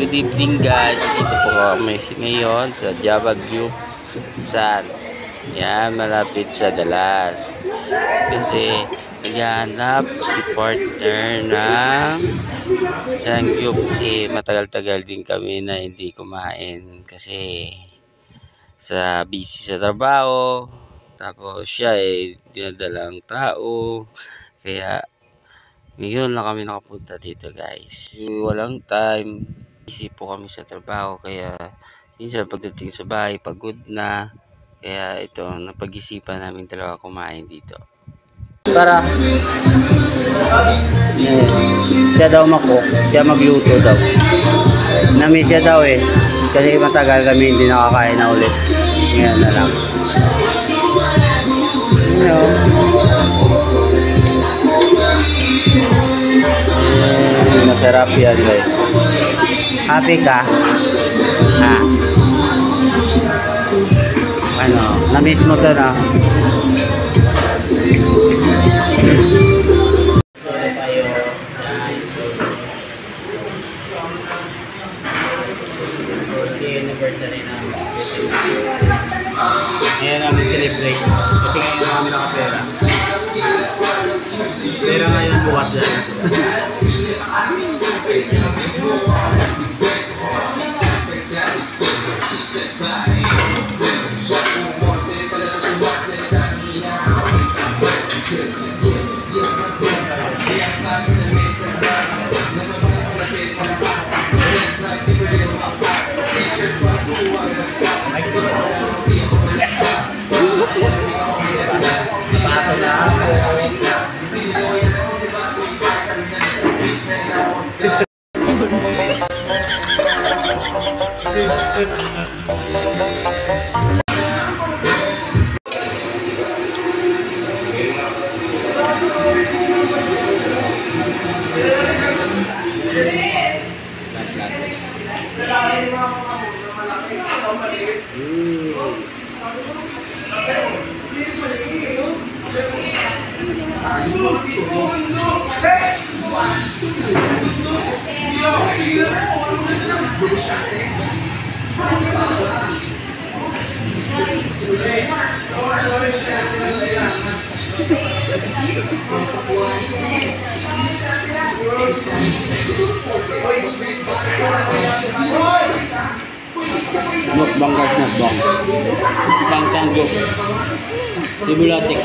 Good evening guys. Ito po kami ngayon sa Java Group San. Yan, malapit sa Dallas. Kasi naghahanap si partner ng San Group. Kasi matagal-tagal din kami na hindi kumain. Kasi sa busy sa trabaho. Tapos siya dinadalang tao. Kaya ngayon lang kami nakapunta dito guys. Walang time. Busy po kami sa trabaho. Kaya minsan pagdating sa bahay pagod na. Kaya ito napag-isipan namin dalawa kumain dito. Para siya daw mag-cook, siya magluto daw. Namiss siya daw kasi matagal kami hindi nakakain na ulit. Ngayon na lang. Masarap yan guys. Happy ka? Ha? Ano? Namiss mo to na? Anniversary namin. Ngayon namin celebrate. Kasi ngayon namin nakapera. Pera ngayon bukas dyan. Mukbang guys, mukbang. Mukbang Sangguk. Sibulatik.